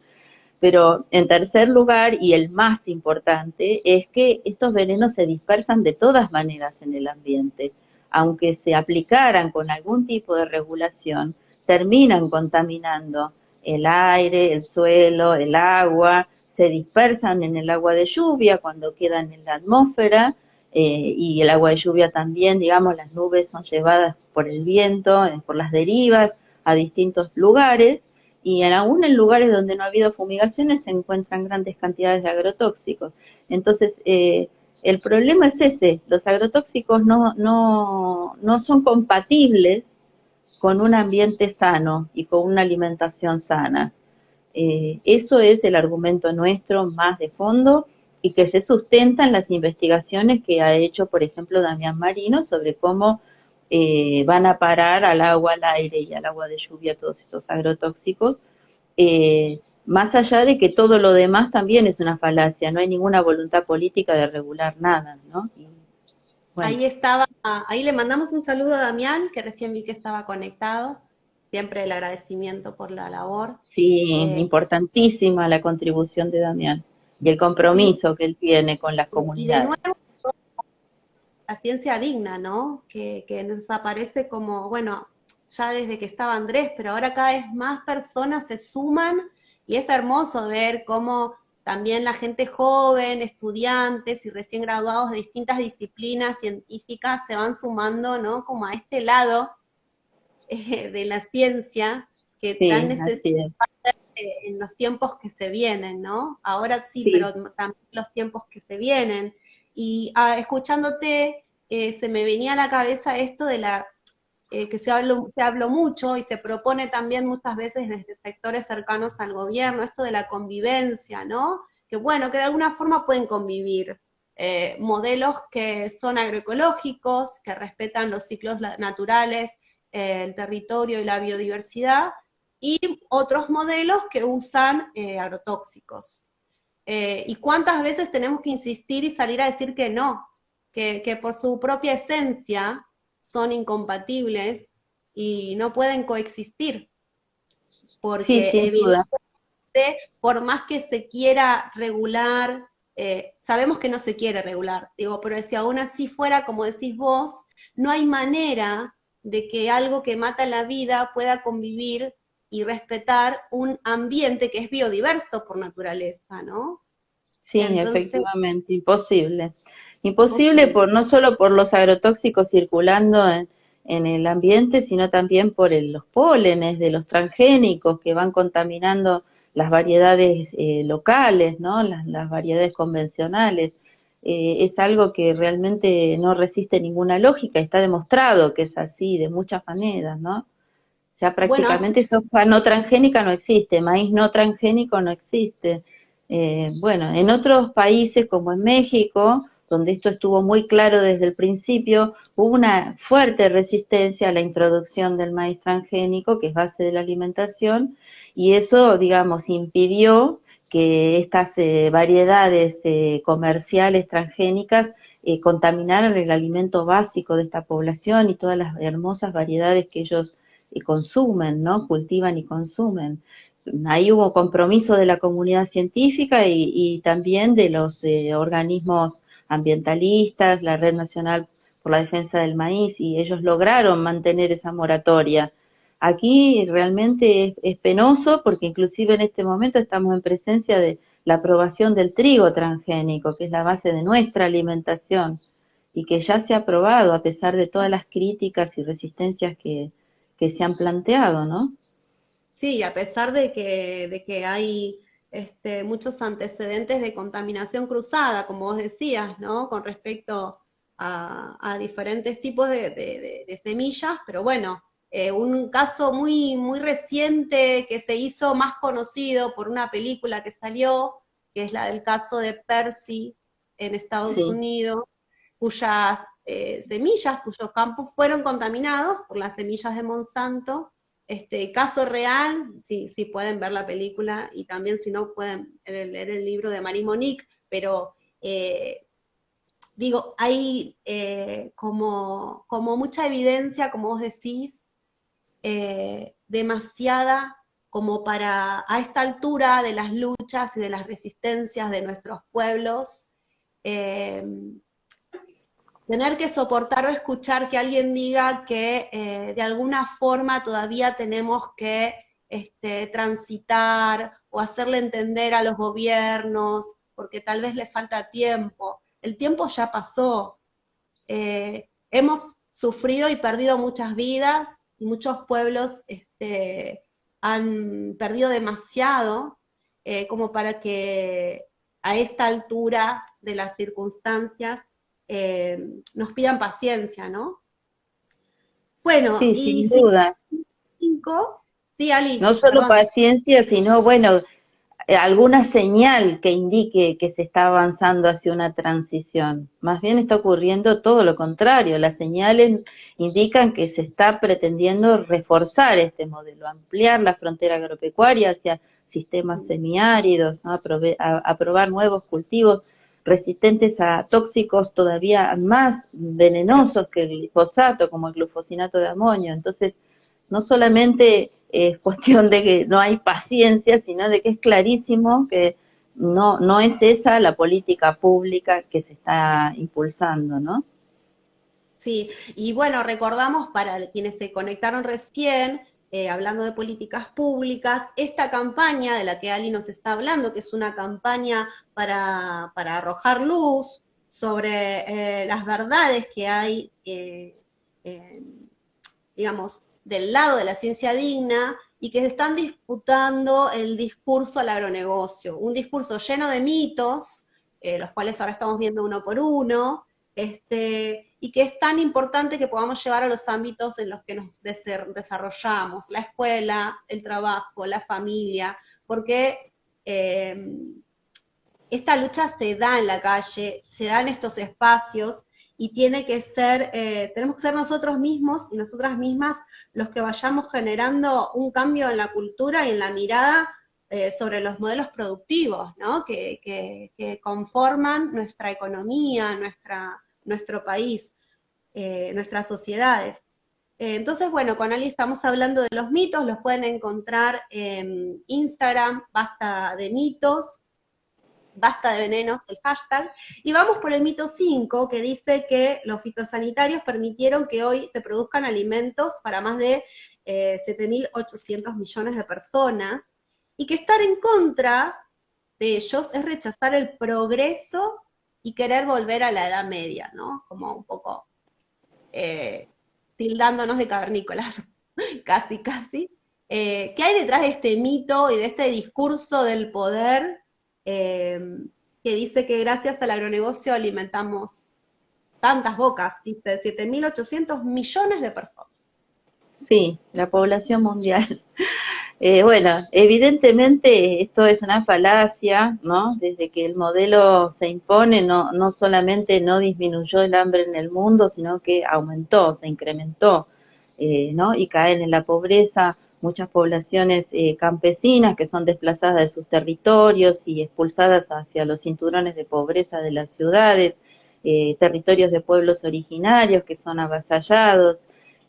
Pero en tercer lugar, y el más importante, es que estos venenos se dispersan de todas maneras en el ambiente. Aunque se aplicaran con algún tipo de regulación, terminan contaminando el aire, el suelo, el agua, se dispersan en el agua de lluvia cuando quedan en la atmósfera, y el agua de lluvia también, digamos, las nubes son llevadas por el viento, por las derivas, a distintos lugares, y aún en lugares donde no ha habido fumigaciones se encuentran grandes cantidades de agrotóxicos. Entonces, el problema es ese, los agrotóxicos no son compatibles con un ambiente sano y con una alimentación sana. Eso es el argumento nuestro más de fondo y que se sustenta en las investigaciones que ha hecho, por ejemplo, Damián Marino sobre cómo van a parar al agua, al aire y al agua de lluvia todos estos agrotóxicos, más allá de que todo lo demás también es una falacia, no hay ninguna voluntad política de regular nada, ¿no? Bueno, ahí estaba, ahí le mandamos un saludo a Damián, que recién vi que estaba conectado. Siempre el agradecimiento por la labor. sí, Eh, importantísima la contribución de Damián y el sí, compromiso que él tiene con las y de comunidades. nuevo la ciencia digna, ¿no? Que nos aparece como, bueno, ya desde que estaba Andrés, pero ahora cada vez más personas se suman y es hermoso ver cómo también la gente joven, estudiantes y recién graduados de distintas disciplinas científicas se van sumando, ¿no? Como a este lado de la ciencia que tan Sí, necesita así es. en los tiempos que se vienen, ¿no? Ahora sí, Sí, pero también los tiempos que se vienen. Y escuchándote, se me venía a la cabeza esto de la que se habló mucho y se propone también muchas veces desde sectores cercanos al gobierno, esto de la convivencia, ¿no? Que bueno, que de alguna forma pueden convivir modelos que son agroecológicos, que respetan los ciclos naturales, el territorio y la biodiversidad, y otros modelos que usan agrotóxicos. ¿Y cuántas veces tenemos que insistir y salir a decir que no? Que por su propia esencia son incompatibles y no pueden coexistir, sí, porque sin evidentemente duda. por más que se quiera regular, sabemos que no se quiere regular, digo, pero si aún así fuera, como decís vos, no hay manera de que algo que mata la vida pueda convivir y respetar un ambiente que es biodiverso por naturaleza, ¿no? Sí, Entonces, efectivamente, imposible. Imposible imposible. por no solo por los agrotóxicos circulando en el ambiente, sino también por los pólenes de los transgénicos que van contaminando las variedades locales, ¿no? Las variedades convencionales. Es algo que realmente no resiste ninguna lógica, está demostrado que es así de muchas maneras, ¿no? Ya Bueno, hace prácticamente soja no transgénica no existe, maíz no transgénico no existe. Bueno, en otros países como en México, donde esto estuvo muy claro desde el principio, hubo una fuerte resistencia a la introducción del maíz transgénico, que es base de la alimentación, y eso, digamos, impidió que estas variedades comerciales transgénicas contaminaran el alimento básico de esta población y todas las hermosas variedades que ellos y consumen, ¿no? Cultivan y consumen. Ahí hubo compromiso de la comunidad científica y también de los organismos ambientalistas, la Red Nacional por la Defensa del Maíz, y ellos lograron mantener esa moratoria. Aquí realmente es penoso porque inclusive en este momento estamos en presencia de la aprobación del trigo transgénico, que es la base de nuestra alimentación y que ya se ha aprobado a pesar de todas las críticas y resistencias que se han planteado, ¿no? Sí, a pesar de que hay muchos antecedentes de contaminación cruzada, como vos decías, ¿no? Con respecto a diferentes tipos de semillas, pero bueno, un caso muy reciente que se hizo más conocido por una película que salió, que es la del caso de Percy en Estados Sí, Unidos, cuyas semillas, cuyos campos fueron contaminados por las semillas de Monsanto. Caso real, si pueden ver la película y también si no pueden leer el libro de Marie Monique, pero digo, hay como mucha evidencia, como vos decís, demasiada como para a esta altura de las luchas y de las resistencias de nuestros pueblos, eh, tener que soportar o escuchar que alguien diga que de alguna forma todavía tenemos que transitar o hacerle entender a los gobiernos, porque tal vez les falta tiempo. El tiempo ya pasó. Hemos sufrido y perdido muchas vidas y muchos pueblos han perdido demasiado como para que a esta altura de las circunstancias nos pidan paciencia, ¿no? Bueno, sí, y sin duda. cinco, sí, Ali, No solo perdón. paciencia, sino, bueno, alguna señal que indique que se está avanzando hacia una transición. Más bien está ocurriendo todo lo contrario. Las señales indican que se está pretendiendo reforzar este modelo, ampliar la frontera agropecuaria hacia sistemas semiáridos, ¿no? Aprobar nuevos cultivos. resistentes a tóxicos todavía más venenosos que el glifosato, como el glufosinato de amonio. Entonces, no solamente es cuestión de que no hay paciencia, sino de que es clarísimo que no es esa la política pública que se está impulsando, ¿no? Sí, y bueno, recordamos para quienes se conectaron recién, hablando de políticas públicas, esta campaña de la que Ali nos está hablando, que es una campaña para arrojar luz sobre las verdades que hay, eh, digamos, del lado de la ciencia digna y que están disputando el discurso al agronegocio, un discurso lleno de mitos, los cuales ahora estamos viendo uno por uno, y que es tan importante que podamos llevar a los ámbitos en los que nos desarrollamos, la escuela, el trabajo, la familia, porque esta lucha se da en la calle, se da en estos espacios y tiene que ser, tenemos que ser nosotros mismos y nosotras mismas los que vayamos generando un cambio en la cultura y en la mirada sobre los modelos productivos, ¿no? Que conforman nuestra economía, nuestro país, nuestras sociedades. Entonces, bueno, con Ali estamos hablando de los mitos, los pueden encontrar en Instagram, basta de mitos, basta de venenos, el hashtag, y vamos por el mito 5, que dice que los fitosanitarios permitieron que hoy se produzcan alimentos para más de 7.800 millones de personas, y que estar en contra de ellos es rechazar el progreso y querer volver a la Edad Media, ¿no? Como un poco eh, tildándonos de cavernícolas, casi, casi. ¿Qué hay detrás de este mito y de este discurso del poder eh, que dice que gracias al agronegocio alimentamos tantas bocas, dice 7.800 millones de personas? Sí, la población mundial. Bueno, evidentemente esto es una falacia, ¿no? Desde que el modelo se impone, no solamente no disminuyó el hambre en el mundo, sino que aumentó, se incrementó, ¿no? Y caen en la pobreza muchas poblaciones campesinas que son desplazadas de sus territorios y expulsadas hacia los cinturones de pobreza de las ciudades, territorios de pueblos originarios que son avasallados,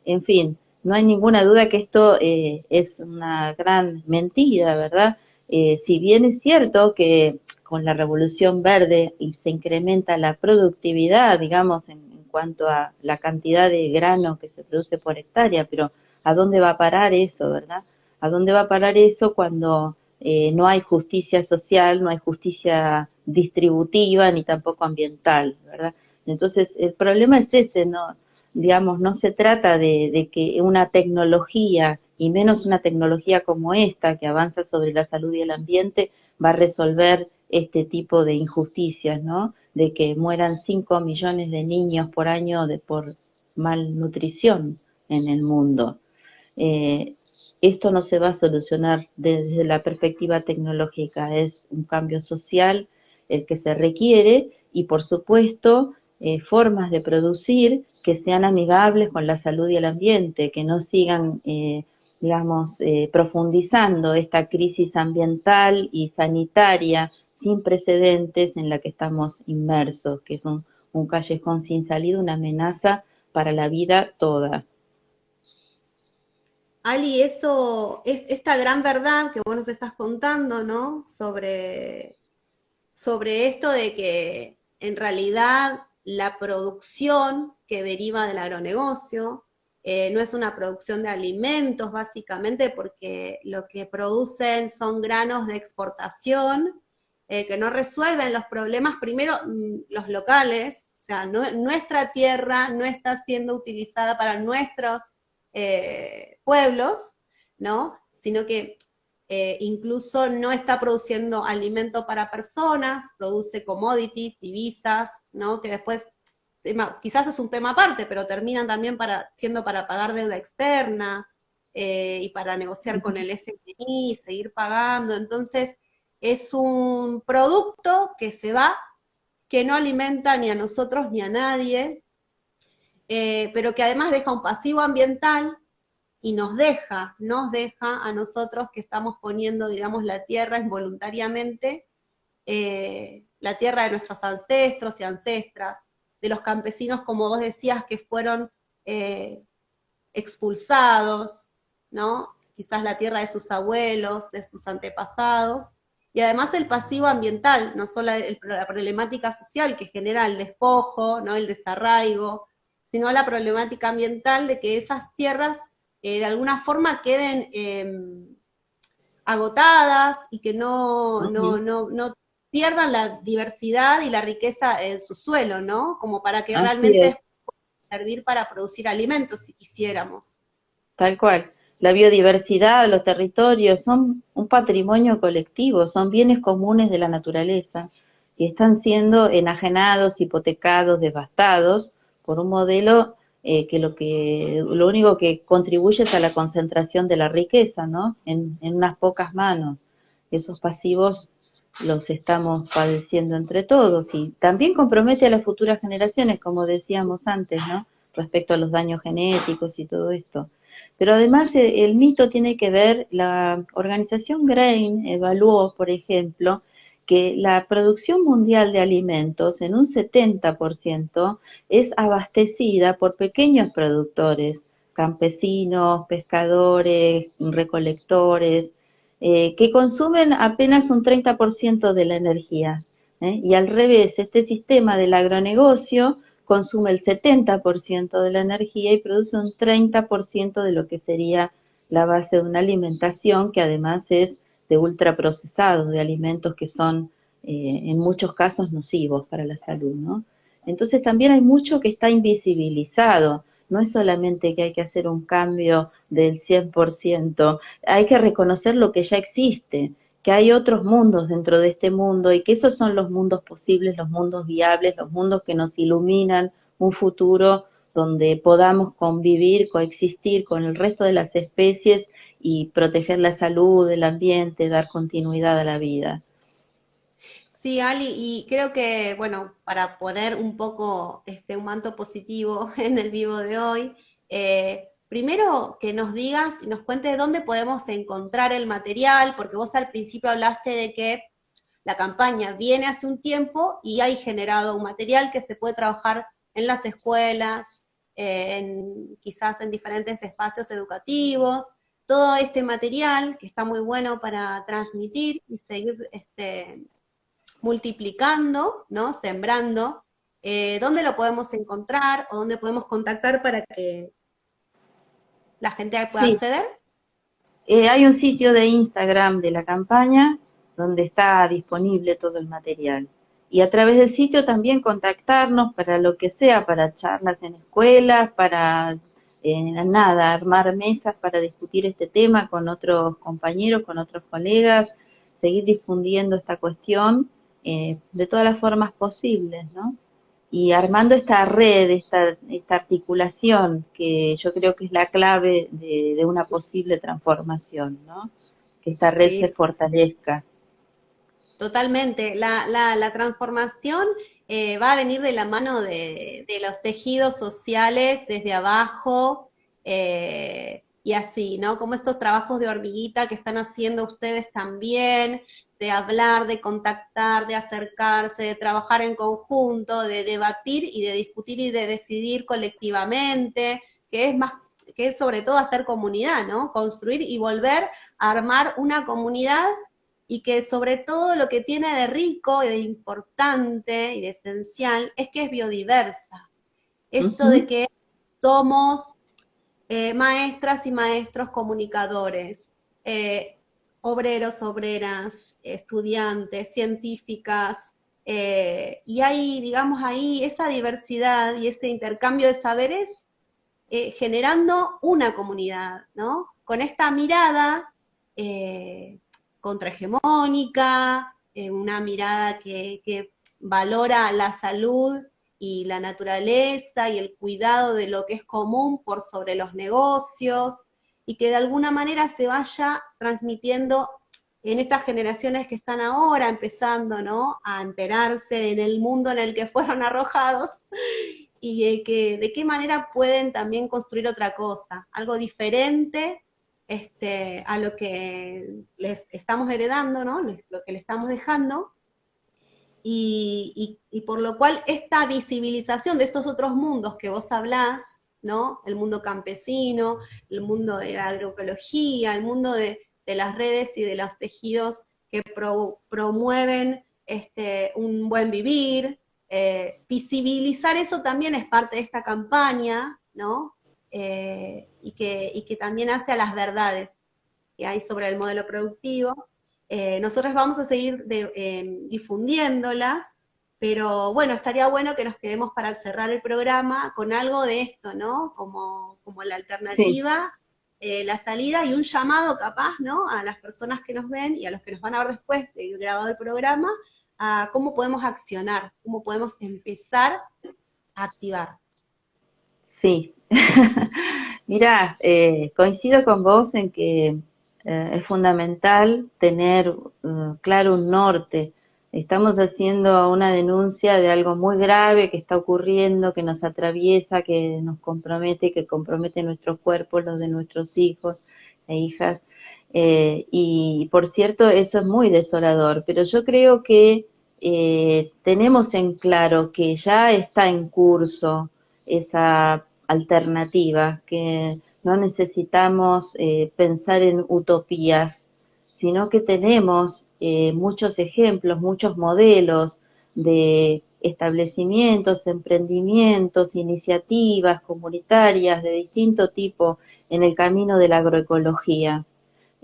en fin, no hay ninguna duda que esto es una gran mentira, ¿verdad? Si bien es cierto que con la revolución verde y se incrementa la productividad, digamos, en cuanto a la cantidad de grano que se produce por hectárea, pero ¿a dónde va a parar eso, verdad? ¿A dónde va a parar eso cuando no hay justicia social, no hay justicia distributiva ni tampoco ambiental, ¿verdad? Entonces, el problema es ese, ¿no? Digamos, no se trata de que una tecnología, y menos una tecnología como esta, que avanza sobre la salud y el ambiente, va a resolver este tipo de injusticias, ¿no? De que mueran 5 millones de niños por año por malnutrición en el mundo. Eh, Esto no se va a solucionar desde la perspectiva tecnológica, es un cambio social el que se requiere y, por supuesto, formas de producir que sean amigables con la salud y el ambiente, que no sigan, digamos, profundizando esta crisis ambiental y sanitaria sin precedentes en la que estamos inmersos, que es un callejón sin salida, una amenaza para la vida toda. Ali, eso es esta gran verdad que vos nos estás contando, ¿no? Sobre esto de que en realidad la producción que deriva del agronegocio no es una producción de alimentos, básicamente, porque lo que producen son granos de exportación que no resuelven los problemas, primero, los locales, o sea, nuestra tierra no está siendo utilizada para nuestros pueblos, ¿no? Sino que incluso no está produciendo alimento para personas, produce commodities, divisas, ¿no? Que después, quizás es un tema aparte, pero terminan también siendo para pagar deuda externa y para negociar con el FMI, seguir pagando. Entonces, es un producto que se va, que no alimenta ni a nosotros ni a nadie, pero que además deja un pasivo ambiental y nos deja a nosotros que estamos poniendo, digamos, la tierra involuntariamente, la tierra de nuestros ancestros y ancestras, de los campesinos, como vos decías, que fueron expulsados, ¿no? Quizás la tierra de sus abuelos, de sus antepasados, y además el pasivo ambiental, no solo la problemática social que genera el despojo, ¿no? El desarraigo, sino la problemática ambiental de que esas tierras de alguna forma queden agotadas y que no pierdan la diversidad y la riqueza en su suelo, ¿no? Como para que Así realmente es, servir para producir alimentos si quisiéramos. tal cual. La biodiversidad, los territorios son un patrimonio colectivo, son bienes comunes de la naturaleza y están siendo enajenados, hipotecados, devastados por un modelo que lo único que contribuye es a la concentración de la riqueza, ¿no? En unas pocas manos. Esos pasivos los estamos padeciendo entre todos y también compromete a las futuras generaciones, como decíamos antes, ¿no? Respecto a los daños genéticos y todo esto. Pero además el mito tiene que ver, la organización Grain evaluó, por ejemplo, que la producción mundial de alimentos en un 70% es abastecida por pequeños productores, campesinos, pescadores, recolectores, que consumen apenas un 30% de la energía. Y al revés, este sistema del agronegocio consume el 70% de la energía y produce un 30% de lo que sería la base de una alimentación que además es de ultraprocesados, de alimentos que son en muchos casos nocivos para la salud, ¿no? Entonces también hay mucho que está invisibilizado, no es solamente que hay que hacer un cambio del 100%, hay que reconocer lo que ya existe, que hay otros mundos dentro de este mundo y que esos son los mundos posibles, los mundos viables, los mundos que nos iluminan un futuro donde podamos convivir, coexistir con el resto de las especies y proteger la salud, el ambiente, dar continuidad a la vida. Sí, Ali, y creo que, bueno, para poner un poco un manto positivo en el vivo de hoy, primero que nos digas y nos cuentes dónde podemos encontrar el material, porque vos al principio hablaste de que la campaña viene hace un tiempo y hay generado un material que se puede trabajar en las escuelas, quizás en diferentes espacios educativos. Todo este material que está muy bueno para transmitir y seguir multiplicando, ¿no? Sembrando. ¿Dónde lo podemos encontrar o dónde podemos contactar para que la gente pueda Sí, acceder? hay un sitio de Instagram de la campaña donde está disponible todo el material. Y a través del sitio también contactarnos para lo que sea, para charlas en escuelas, para nada, armar mesas para discutir este tema con otros compañeros, con otros colegas, seguir difundiendo esta cuestión de todas las formas posibles, ¿no? Y armando esta red, esta articulación, que yo creo que es la clave de una posible transformación, ¿no? Que esta red se Sí, fortalezca. totalmente. La transformación va a venir de la mano de los tejidos sociales desde abajo y así, ¿no? Como estos trabajos de hormiguita que están haciendo ustedes también, de hablar, de contactar, de acercarse, de trabajar en conjunto, de debatir y de discutir y de decidir colectivamente, que es más, que es sobre todo hacer comunidad, ¿no? Construir y volver a armar una comunidad y que sobre todo lo que tiene de rico y de importante y de esencial es que es biodiversa. Esto de Ujú. que somos maestras y maestros comunicadores, obreros, obreras, estudiantes, científicas, y hay, digamos, ahí esa diversidad y ese intercambio de saberes generando una comunidad, ¿no? Con esta mirada contrahegemónica, una mirada que valora la salud y la naturaleza y el cuidado de lo que es común por sobre los negocios y que de alguna manera se vaya transmitiendo en estas generaciones que están ahora empezando, ¿no? A enterarse en el mundo en el que fueron arrojados y de qué manera pueden también construir otra cosa, algo diferente a lo que les estamos heredando, ¿no? Lo que le estamos dejando, y por lo cual esta visibilización de estos otros mundos que vos hablás, ¿no? El mundo campesino, el mundo de la agroecología, el mundo de las redes y de los tejidos que promueven un buen vivir, visibilizar eso también es parte de esta campaña, ¿no? Y que también hace a las verdades que hay sobre el modelo productivo. Nosotros vamos a seguir difundiéndolas, pero bueno, estaría bueno que nos quedemos para cerrar el programa con algo de esto, ¿no? Como la Sí. alternativa, la salida y un llamado capaz, ¿no? A las personas que nos ven y a los que nos van a ver después de grabado el programa, a cómo podemos accionar, cómo podemos empezar a activar. Sí, mira, coincido con vos en que es fundamental tener claro un norte. Estamos haciendo una denuncia de algo muy grave que está ocurriendo, que nos atraviesa, que nos compromete, que compromete nuestros cuerpos, los de nuestros hijos e hijas. Y por cierto, eso es muy desolador, pero yo creo que tenemos en claro que ya está en curso esa alternativa, que no necesitamos pensar en utopías, sino que tenemos muchos ejemplos, muchos modelos de establecimientos, emprendimientos, iniciativas comunitarias de distinto tipo en el camino de la agroecología.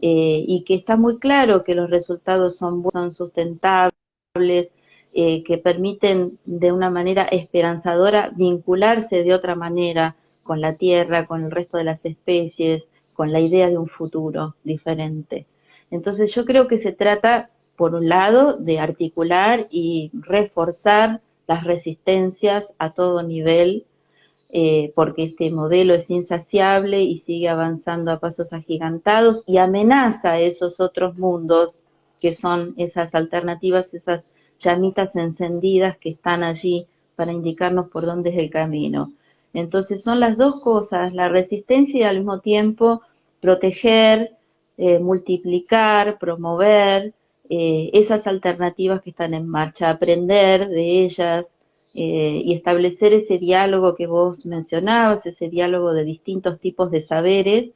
Y que está muy claro que los resultados son sustentables, que permiten de una manera esperanzadora vincularse de otra manera con la tierra, con el resto de las especies, con la idea de un futuro diferente. Entonces yo creo que se trata, por un lado, de articular y reforzar las resistencias a todo nivel, porque este modelo es insaciable y sigue avanzando a pasos agigantados y amenaza a esos otros mundos que son esas alternativas, esas llamitas encendidas que están allí para indicarnos por dónde es el camino. Entonces son las dos cosas, la resistencia y al mismo tiempo proteger, multiplicar, promover esas alternativas que están en marcha, aprender de ellas, y establecer ese diálogo que vos mencionabas, ese diálogo de distintos tipos de saberes,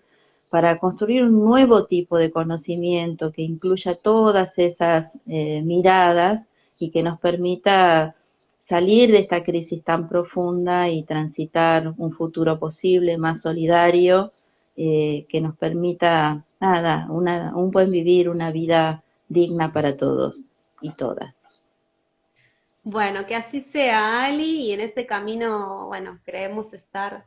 para construir un nuevo tipo de conocimiento que incluya todas esas miradas y que nos permita salir de esta crisis tan profunda y transitar un futuro posible, más solidario, que nos permita, nada, un buen vivir, una vida digna para todos y todas. Bueno, que así sea, Ali, y en este camino, bueno, creemos estar,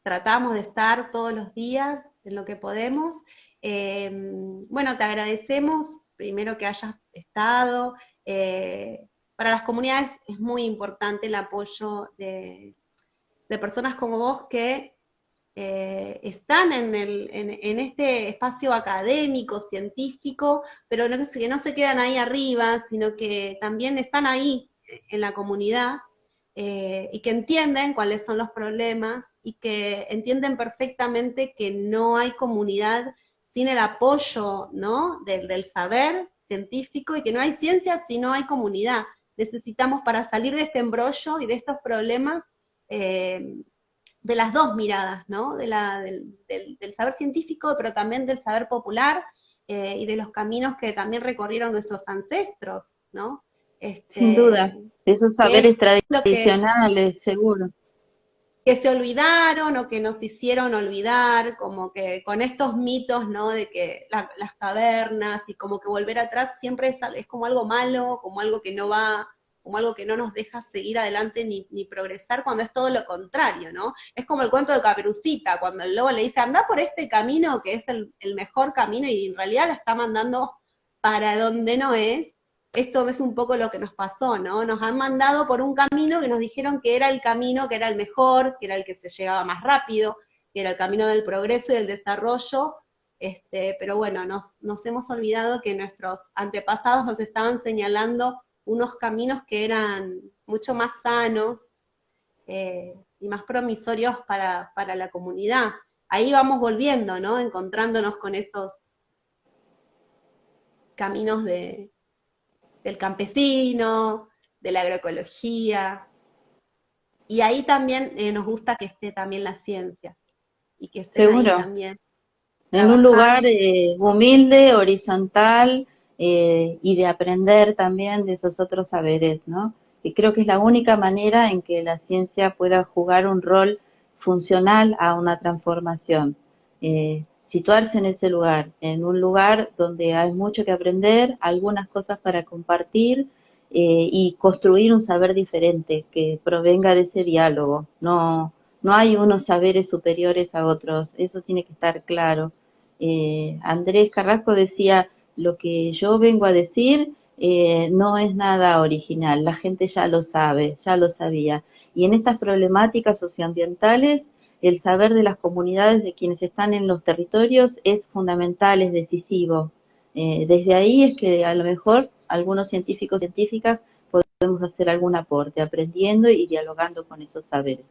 tratamos de estar todos los días en lo que podemos. Bueno, te agradecemos primero que hayas estado. Para las comunidades es muy importante el apoyo de personas como vos que están en este espacio académico, científico, pero que no se quedan ahí arriba, sino que también están ahí en la comunidad y que entienden cuáles son los problemas y que entienden perfectamente que no hay comunidad sin el apoyo, ¿no? del saber científico y que no hay ciencia si no hay comunidad. Necesitamos para salir de este embrollo y de estos problemas eh, de las dos miradas, ¿no? Del saber científico, pero también del saber popular y de los caminos que también recorrieron nuestros ancestros, ¿no? Sin duda, esos Que es saberes lo tradicionales, seguro. que se olvidaron o que nos hicieron olvidar, como que con estos mitos, ¿no? De que las cavernas y como que volver atrás siempre es como algo malo, como algo que no va, como algo que no nos deja seguir adelante ni progresar, cuando es todo lo contrario, ¿no? Es como el cuento de Caperucita, cuando el lobo le dice, anda por este camino que es el mejor camino y en realidad la está mandando para donde no es. Esto es un poco lo que nos pasó, ¿no? Nos han mandado por un camino que nos dijeron que era el camino, que era el mejor, que era el que se llegaba más rápido, que era el camino del progreso y del desarrollo, pero bueno, nos hemos olvidado que nuestros antepasados nos estaban señalando unos caminos que eran mucho más sanos y más promisorios para la comunidad. Ahí vamos volviendo, ¿no? Encontrándonos con esos caminos del campesino, de la agroecología. Y ahí también nos gusta que esté también la ciencia y que estén ahí Seguro. también En un lugar trabajando. humilde, horizontal, y de aprender también de esos otros saberes, ¿no? Y creo que es la única manera en que la ciencia pueda jugar un rol funcional a una transformación. Situarse en ese lugar, en un lugar donde hay mucho que aprender, algunas cosas para compartir, y construir un saber diferente que provenga de ese diálogo. No, no hay unos saberes superiores a otros, eso tiene que estar claro. Andrés Carrasco decía, lo que yo vengo a decir no es nada original, la gente ya lo sabe, ya lo sabía. Y en estas problemáticas socioambientales, el saber de las comunidades de quienes están en los territorios es fundamental, es decisivo. Desde ahí es que a lo mejor algunos científicos y científicas podemos hacer algún aporte, aprendiendo y dialogando con esos saberes.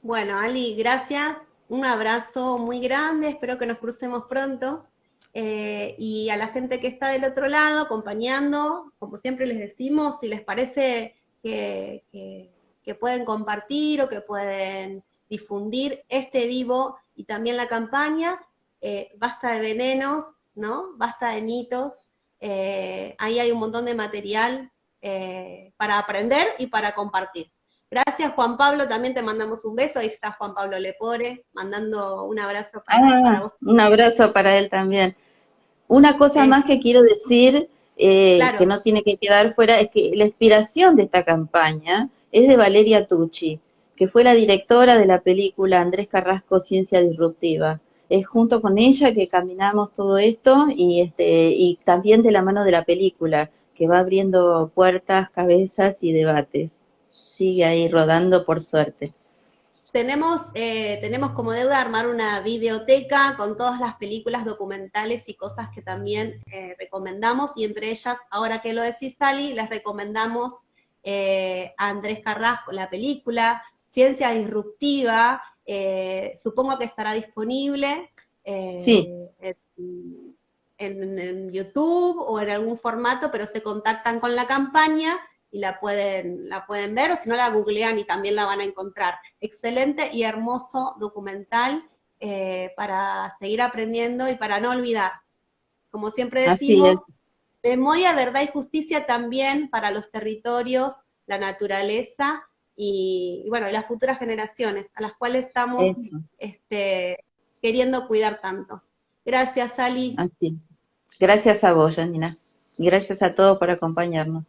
Bueno, Ali, gracias. Un abrazo muy grande, espero que nos crucemos pronto. Y a la gente que está del otro lado, acompañando, como siempre les decimos, si les parece que pueden compartir o que pueden difundir este vivo y también la campaña, basta de venenos, ¿no? Basta de mitos. Ahí hay un montón de material para aprender y para compartir. Gracias, Juan Pablo, también te mandamos un beso. Ahí está Juan Pablo Lepore, mandando un abrazo para vos. Un abrazo para él también. Una cosa Es, más que quiero decir, que claro, no tiene que quedar fuera, es que la inspiración de esta campaña es de Valeria Tucci, que fue la directora de la película Andrés Carrasco, Ciencia Disruptiva. Es junto con ella que caminamos todo esto y también de la mano de la película, que va abriendo puertas, cabezas y debates. Sigue ahí rodando por suerte. tenemos como deuda armar una videoteca con todas las películas documentales y cosas que también recomendamos, y entre ellas, ahora que lo decís, Sally, les recomendamos a Andrés Carrasco, la película Ciencia Disruptiva, supongo que estará disponible Sí, en YouTube o en algún formato, pero se contactan con la campaña y la pueden ver, o si no la googlean y también la van a encontrar. Excelente y hermoso documental para seguir aprendiendo y para no olvidar. Como siempre así decimos, es. memoria, verdad y justicia también para los territorios, la naturaleza y bueno, las futuras generaciones, a las cuales estamos Eso, queriendo cuidar tanto. Gracias, Sally. así es. Gracias a vos, Janina. Y gracias a todos por acompañarnos.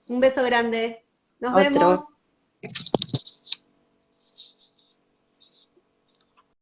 Un beso grande. Nos vemos. Otro.